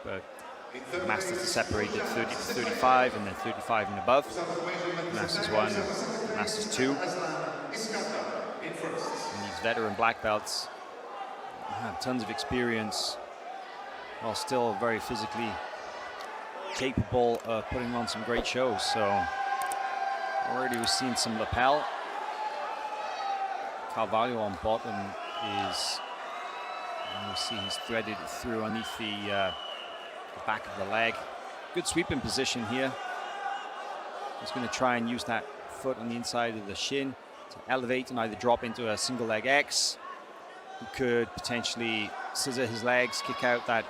but Masters are separated 30 to 35 and then 35 and above. Masters 1, Masters 2. And these veteran black belts have tons of experience while still very physically capable of putting on some great shows. So already we've seen some lapel. Carvalho on bottom is, you see he's threaded through underneath the back of the leg. Good sweeping position here. He's going to try and use that foot on the inside of the shin to elevate and either drop into a single leg X. He could potentially scissor his legs, kick out that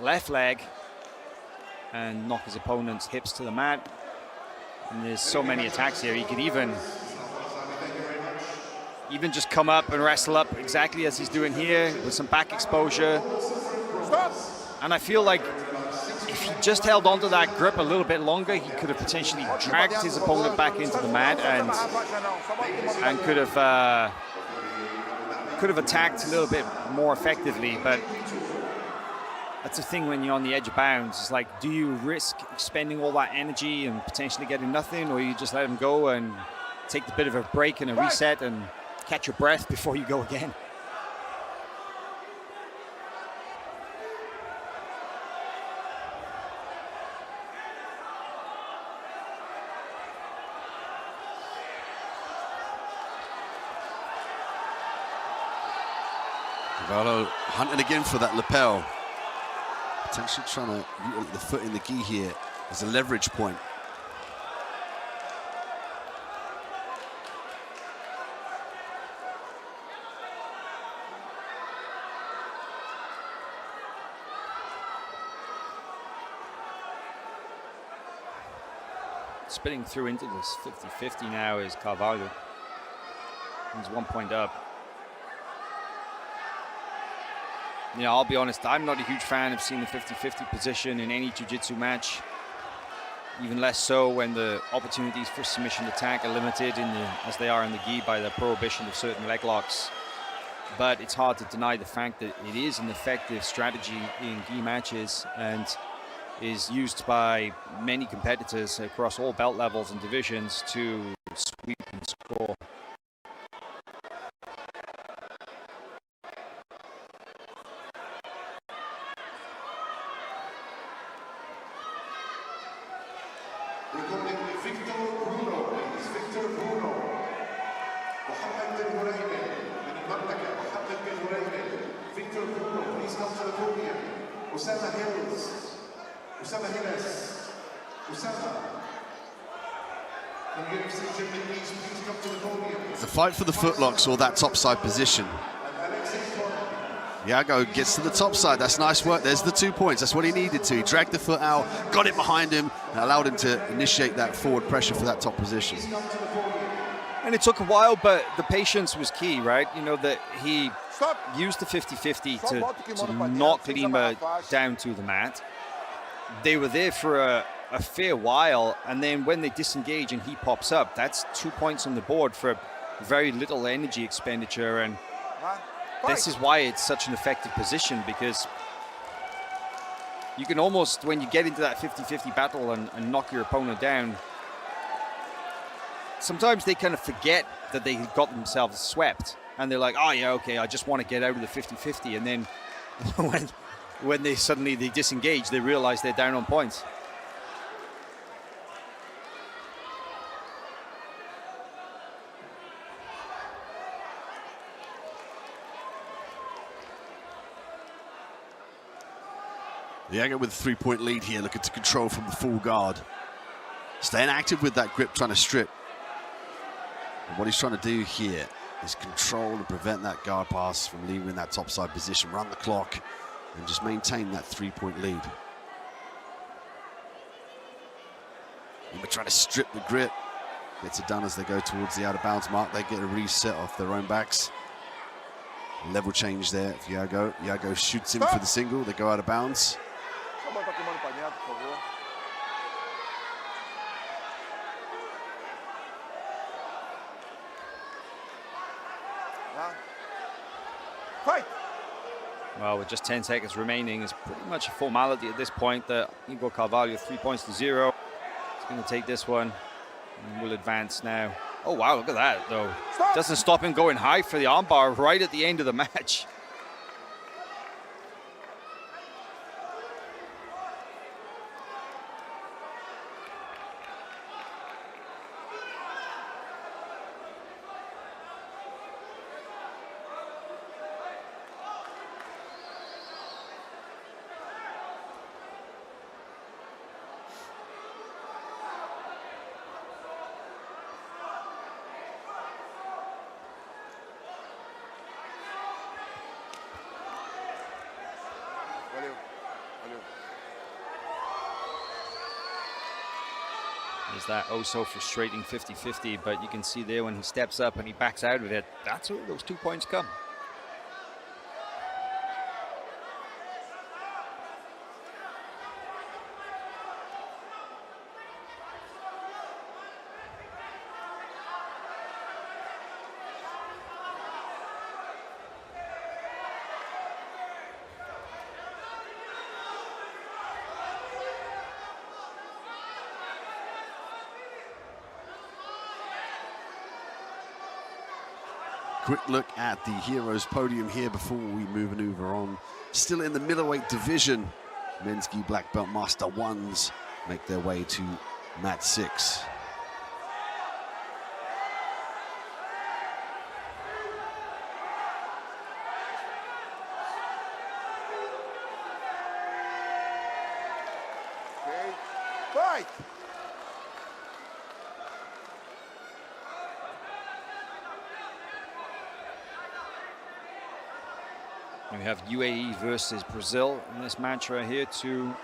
left leg and knock his opponent's hips to the mat. And there's so many attacks here. He could even just come up and wrestle up exactly as he's doing here with some back exposure. And I feel like if he just held onto that grip a little bit longer, he could have potentially dragged his opponent back into the mat and could have attacked a little bit more effectively. But that's the thing when you're on the edge of bounds. It's like, do you risk expending all that energy and potentially getting nothing, or you just let him go and take a bit of a break and a reset and catch your breath before you go again? Carvalho hunting again for that lapel. Potentially trying to use the foot in the gi here as a leverage point. Spinning through into this 50-50 now is Carvalho. He's 1 point up. You know, I'll be honest, I'm not a huge fan of seeing the 50-50 position in any jiu-jitsu match. Even less so when the opportunities for submission attack are limited as they are in the gi by the prohibition of certain leg locks. But it's hard to deny the fact that it is an effective strategy in gi matches and is used by many competitors across all belt levels and divisions to sweep and score. The fight for the footlocks or that topside position. Iago gets to the top side. That's nice work. There's the 2 points. That's what he needed to. He dragged the foot out, got it behind him, and allowed him to initiate that forward pressure for that top position. And it took a while, but the patience was key, right? You know, that he used the 50-50 to knock Lima down to the mat. They were there for a fair while, and then when they disengage and he pops up, that's 2 points on the board for very little energy expenditure. And this is why it's such an effective position, because you can almost, when you get into that 50-50 battle and knock your opponent down, sometimes they kind of forget that they got themselves swept, and they're like, oh yeah, okay, I just want to get out of the 50-50, and then when they suddenly disengage, they realize they're down on points. Iago with a 3 point lead here, looking to control from the full guard. Staying active with that grip, trying to strip. And what he's trying to do here is control and prevent that guard pass from leaving that topside position, run the clock, and just maintain that 3 point lead. Lima trying to strip the grip. Gets it done as they go towards the out of bounds mark. They get a reset off their own backs. Level change there for Iago. Iago shoots in for the single. They go out of bounds. Well, with just 10 seconds remaining, it's pretty much a formality at this point that IAGO Carvalho 3-0. He's going to take this one and will advance now. Oh, wow, look at that, though. Doesn't stop him going high for the armbar right at the end of the match. Is that oh so frustrating 50-50, but you can see there when he steps up and he backs out of it, that's where those 2 points come. Quick look at the Heroes podium here before we maneuver on. Still in the middleweight division, men's gi black belt master ones make their way to mat 6. Okay, fight! We have UAE versus Brazil in this match right here. Two